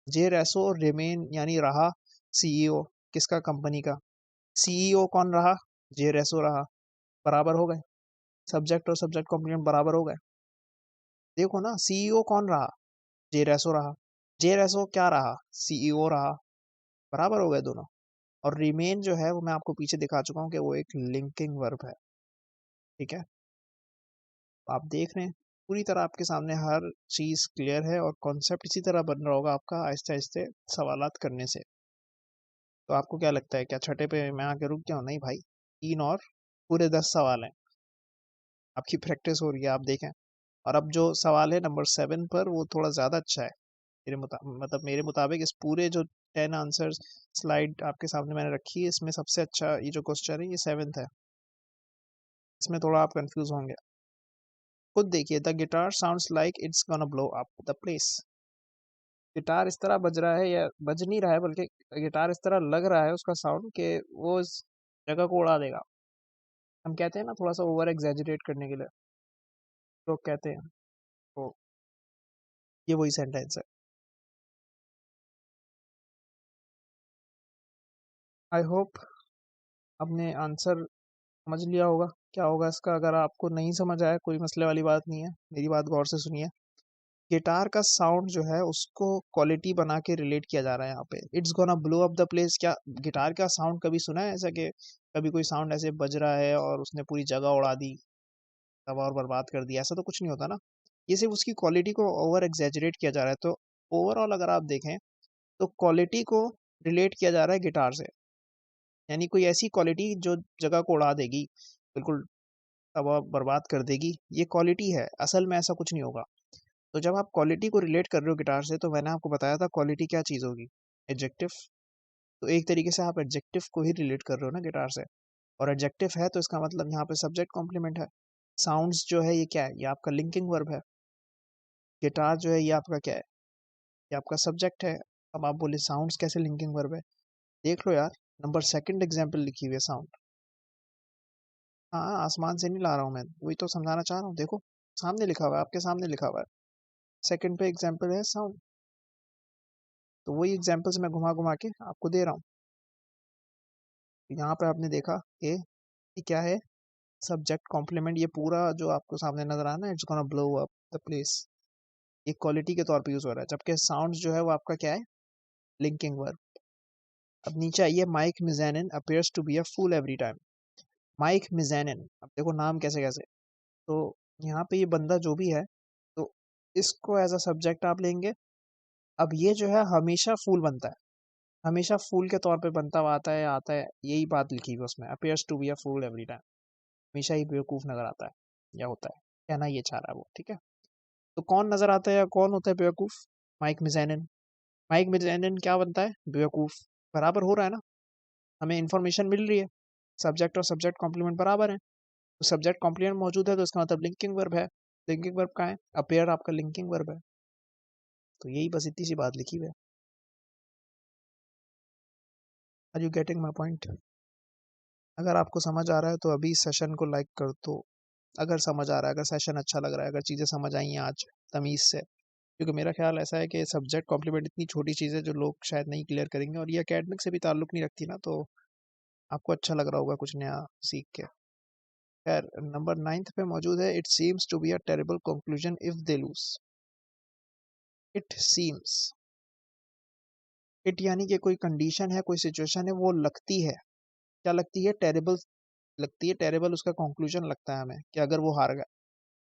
जे रेसो रिमेन यानी रहा सीईओ किसका? कंपनी का। सीईओ कौन रहा? जे रेसो रहा। बराबर हो गए, सब्जेक्ट और सब्जेक्ट कॉम्प्लीमेंट बराबर हो गए। देखो ना, सीईओ कौन रहा? जे रेसो रहा। जे रेसो क्या रहा? सीईओ रहा। बराबर हो गए दोनों। और रिमेन जो है वो मैं आपको पीछे दिखा चुका हूँ कि वो एक लिंकिंग वर्ब है। ठीक है, तो आप देख रहे हैं पूरी तरह आपके सामने हर चीज़ क्लियर है, और कॉन्सेप्ट इसी तरह बन रहा होगा आपका आहिस्ते आहिस्ते सवालात करने से। तो आपको क्या लगता है, क्या छठे पे मैं आके रुक गया हूँ? नहीं भाई, 3 और पूरे 10 सवाल हैं। आपकी प्रैक्टिस हो रही है, आप देखें। और अब जो सवाल है नंबर 7 पर, वो थोड़ा ज़्यादा अच्छा है मतलब मेरे मुताबिक। इस पूरे जो 10 आंसर्स स्लाइड आपके सामने मैंने रखी है, इसमें सबसे अच्छा ये जो क्वेश्चन है ये 7th है। इसमें थोड़ा आप कंफ्यूज होंगे। खुद देखिए, the guitar sounds like it's gonna blow up the place. Guitar इस तरह बज रहा है, या बज नहीं रहा है बल्कि गिटार इस तरह लग रहा है उसका साउंड कि वो इस जगह को उड़ा देगा। हम कहते हैं ना, थोड़ा सा ओवर एग्जैजरेट करने के लिए लोग कहते हैं, तो ये वही सेंटेंस है। आई होप आपने आंसर समझ लिया होगा क्या होगा इसका। अगर आपको नहीं समझ आया, कोई मसले वाली बात नहीं है, मेरी बात गौर से सुनिए। गिटार का साउंड जो है उसको क्वालिटी बना के रिलेट किया जा रहा है यहाँ पे। It's gonna blow up the place. क्या गिटार का साउंड कभी सुना है ऐसा कि कभी कोई साउंड ऐसे बज रहा है और उसने पूरी जगह उड़ा दी, तबाह और बर्बाद कर दिया? ऐसा तो कुछ नहीं होता ना। ये सिर्फ उसकी क्वालिटी को ओवर एग्जैजरेट किया जा रहा है। तो ओवरऑल अगर आप देखें तो क्वालिटी को रिलेट किया जा रहा है गिटार से, यानी कोई ऐसी क्वालिटी जो जगह को उड़ा देगी, बिल्कुल तबाह बर्बाद कर देगी, ये क्वालिटी है। असल में ऐसा कुछ नहीं होगा। तो जब आप क्वालिटी को रिलेट कर रहे हो गिटार से, तो मैंने आपको बताया था क्वालिटी क्या चीज़ होगी, एडजेक्टिव। तो एक तरीके से आप एडजेक्टिव को ही रिलेट कर रहे हो ना गिटार से, और एडजेक्टिव है तो इसका मतलब यहाँ पे सब्जेक्ट कॉम्प्लीमेंट है। साउंड्स जो है ये क्या है, ये आपका लिंकिंग वर्ब है। गिटार जो है ये आपका क्या है, ये आपका सब्जेक्ट है। अब आप बोले साउंड्स कैसे लिंकिंग वर्ब है, देख लो यार, नंबर सेकंड एग्जाम्पल लिखी हुई है साउंड। हाँ, आसमान से नहीं ला रहा हूँ मैं, वही तो समझाना चाह रहा हूँ, देखो सामने लिखा हुआ है, आपके सामने लिखा हुआ है, सेकंड पे एग्जाम्पल है साउंड। तो वही एग्जाम्पल्स मैं घुमा घुमा के आपको दे रहा हूँ। यहाँ पे आपने देखा कि क्या है, सब्जेक्ट कॉम्प्लीमेंट, ये पूरा जो आपको सामने नजर आ रहा है ना, it's gonna blow up the place, ये क्वालिटी के तौर पे यूज हो रहा है, जबकि साउंड जो है वो आपका क्या है, लिंकिंग वर्ब। अब नीचे आइए, Mike Mizanin appears to be a fool every time. Mike Mizanin, अब देखो नाम कैसे कैसे, तो यहाँ पे ये बंदा जो भी है, तो इसको एज अ सब्जेक्ट आप लेंगे। अब ये जो है हमेशा फूल बनता है, हमेशा फूल के तौर पे बनता हुआ आता है, यही बात लिखी हुई है उसमें, appears to be a fool every time, हमेशा ही बेवकूफ नजर आता है या होता है, कहना ये चाह रहा है वो, ठीक है। तो कौन नजर आता है या कौन होता है बेवकूफ, माइक मिजानिन। माइक मिजानिन क्या बनता है, बेवकूफ। बराबर हो रहा है ना, हमें इंफॉर्मेशन मिल रही है, सब्जेक्ट और सब्जेक्ट कॉम्प्लीमेंट बराबर है, तो सब्जेक्ट कॉम्प्लीमेंट मौजूद है तो इसका मतलब लिंकिंग वर्ब है। लिंकिंग वर्ब का है, अपेयर आपका लिंकिंग वर्ब है। तो यही बस इतनी सी बात लिखी हुई है। Are you getting my point? अगर आपको समझ आ रहा है तो अभी सेशन को लाइक कर दो, अगर समझ आ रहा है, अगर सेशन अच्छा लग रहा है, अगर चीज़ें समझ आई हैं आज तमीज़ से, क्योंकि मेरा ख्याल ऐसा है कि सब्जेक्ट कॉम्प्लीमेंट इतनी छोटी चीज़ है जो लोग शायद नहीं क्लियर करेंगे, और ये एकेडमिक से भी ताल्लुक़ नहीं रखती ना, तो आपको अच्छा लग रहा होगा कुछ नया सीख के। खैर, नंबर 9 पे मौजूद है, it seems to be a terrible conclusion if they lose. It seems, it यानी कि कोई कंडीशन है, कोई सिचुएशन है, वो लगती है, क्या लगती है, टेरिबल लगती है। टेरिबल उसका कंक्लूजन लगता है हमें कि अगर वो हार गया,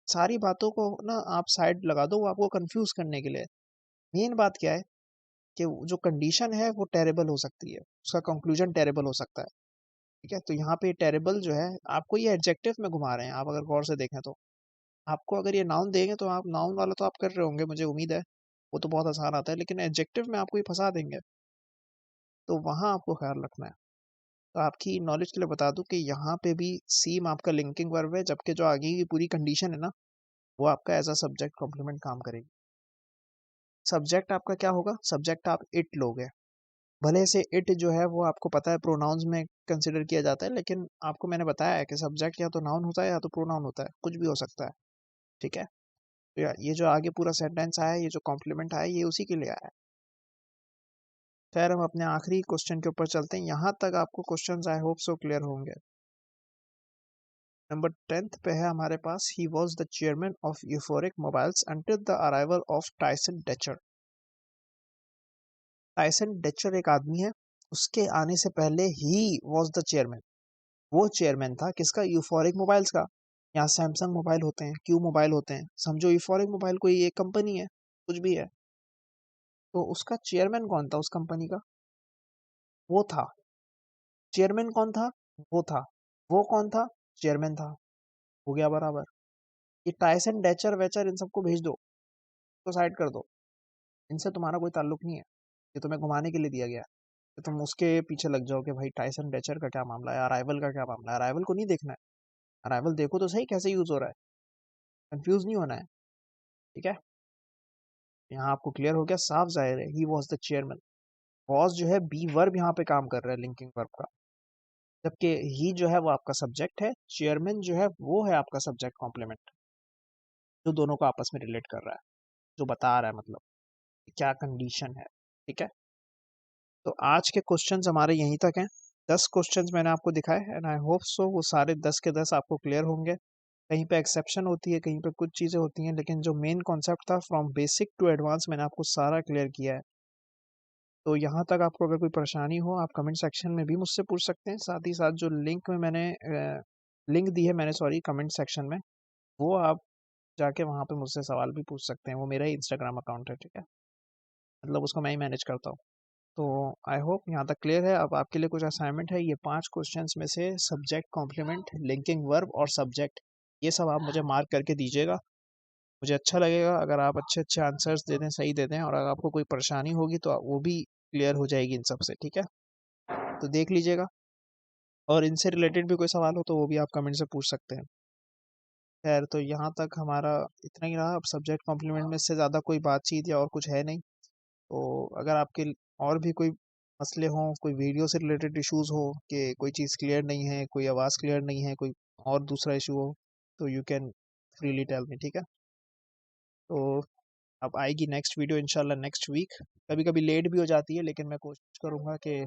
सारी बातों को ना आप साइड लगा दो, वो आपको कंफ्यूज करने के लिए। मेन बात क्या है कि जो कंडीशन है वो टेरेबल हो सकती है, उसका कंक्लूजन टेरेबल हो सकता है, ठीक है। तो यहाँ पे टेरेबल जो है, आपको ये एडजेक्टिव में घुमा रहे हैं, आप अगर गौर से देखें तो। आपको अगर ये नाउन देंगे तो आप नाउन वाला तो आप कर रहे होंगे, मुझे उम्मीद है, वो तो बहुत आसान आता है, लेकिन एडजेक्टिव में आपको ये फंसा देंगे, तो वहाँ आपको ख्याल रखना है। तो आपकी नॉलेज के लिए बता दूं कि यहाँ पे भी सीम आपका लिंकिंग वर्ब है, जबकि जो आगे की पूरी कंडीशन है ना, वो आपका एज अ सब्जेक्ट कॉम्प्लीमेंट काम करेगी। सब्जेक्ट आपका क्या होगा, सब्जेक्ट आप इट लोगे, भले से इट जो है वो आपको पता है प्रोनाउंस में कंसिडर किया जाता है, लेकिन आपको मैंने बताया है कि सब्जेक्ट या तो नाउन होता है या तो प्रोनाउन होता है, कुछ भी हो सकता है, ठीक है। तो यार ये जो आगे पूरा सेंटेंस आया है, ये जो कॉम्प्लीमेंट आया है, ये उसी के लिए आया है। खैर, हम अपने आखिरी क्वेश्चन के ऊपर चलते हैं, यहाँ तक आपको question I hope so clear होंगे। नंबर 10 पे है हमारे पास, he was the chairman of Euphoric mobiles until the arrival of Tyson Decher. Tyson Decher एक आदमी है, उसके आने से पहले ही वॉज द चेयरमैन, वो चेयरमैन था किसका, यूफोरिक मोबाइल्स का। यहाँ सैमसंग मोबाइल होते हैं, क्यू मोबाइल होते हैं, समझो यूफोरिक मोबाइल कोई एक कंपनी है, कुछ भी है, तो उसका चेयरमैन कौन था उस कंपनी का, वो था। चेयरमैन कौन था, वो था। वो कौन था, चेयरमैन था। हो गया बराबर। ये टाइसन डेचर वेचर इन सबको भेज दो, तो साइड कर दो, इनसे तुम्हारा कोई ताल्लुक नहीं है, ये तुम्हें घुमाने के लिए दिया गया है, तो तुम उसके पीछे लग जाओ कि भाई टाइसन डेचर का क्या मामला है, अराइवल का क्या मामला है। अराइवल को नहीं देखना है, अराइवल देखो तो सही कैसे यूज हो रहा है, कंफ्यूज नहीं होना है, ठीक है। यहाँ आपको क्लियर हो गया, साफ जाहिर है, ही वॉज द चेयरमैन। वॉज जो है बी वर्ब यहाँ पे काम कर रहा है, लिंकिंग वर्ब का, जबकि ही जो है वो आपका सब्जेक्ट है, चेयरमैन जो है वो है आपका सब्जेक्ट कॉम्प्लीमेंट, जो दोनों को आपस में रिलेट कर रहा है, जो बता रहा है मतलब क्या कंडीशन है, ठीक है। तो आज के क्वेश्चंस हमारे यहीं तक हैं, 10 क्वेश्चंस मैंने आपको दिखाए, एंड आई होप सो वो सारे 10 के 10 आपको क्लियर होंगे। कहीं पे एक्सेप्शन होती है, कहीं पे कुछ चीज़ें होती हैं, लेकिन जो मेन कॉन्सेप्ट था फ्रॉम बेसिक टू एडवांस मैंने आपको सारा क्लियर किया है। तो यहाँ तक आपको अगर कोई परेशानी हो, आप कमेंट सेक्शन में भी मुझसे पूछ सकते हैं, साथ ही साथ जो लिंक में मैंने लिंक दी है मैंने, सॉरी, कमेंट सेक्शन में, वो आप जाके वहाँ पे मुझसे सवाल भी पूछ सकते हैं, वो मेरा ही इंस्टाग्राम अकाउंट है, ठीक है, मतलब उसको मैं ही मैनेज करता हूँ। तो आई होप यहाँ तक क्लियर है। अब आपके लिए कुछ असाइनमेंट है, ये 5 क्वेश्चंस में से सब्जेक्ट कॉम्प्लीमेंट, लिंकिंग वर्ब और सब्जेक्ट, ये सब आप मुझे मार्क करके दीजिएगा, मुझे अच्छा लगेगा अगर आप अच्छे अच्छे आंसर्स दे दें, सही दे दें, और अगर आपको कोई परेशानी होगी तो वो भी क्लियर हो जाएगी इन सब से, ठीक है। तो देख लीजिएगा, और इनसे रिलेटेड भी कोई सवाल हो तो वो भी आप कमेंट से पूछ सकते हैं। खैर, तो यहाँ तक हमारा इतना ही रहा। अब सब्जेक्ट कॉम्प्लीमेंट में इससे ज़्यादा कोई बातचीत या और कुछ है नहीं। तो अगर आपके और भी कोई मसले हों, कोई वीडियो से रिलेटेड इश्यूज हो कि कोई चीज़ क्लियर नहीं है, कोई आवाज़ क्लियर नहीं है, कोई और दूसरा इशू हो, तो you can freely tell me, ठीक है। तो अब आएगी नेक्स्ट वीडियो इंशाल्लाह नेक्स्ट वीक। कभी कभी लेट भी हो जाती है, लेकिन मैं कोशिश करूँगा कि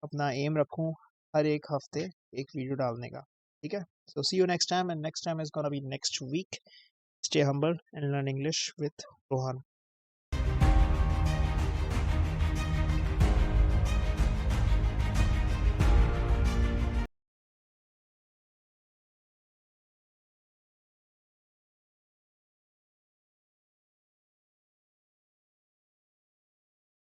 अपना एम रखूँ हर एक हफ्ते एक वीडियो डालने का, ठीक है। So see you next time, and next time is gonna be next week. Stay humble and learn English with Rohan.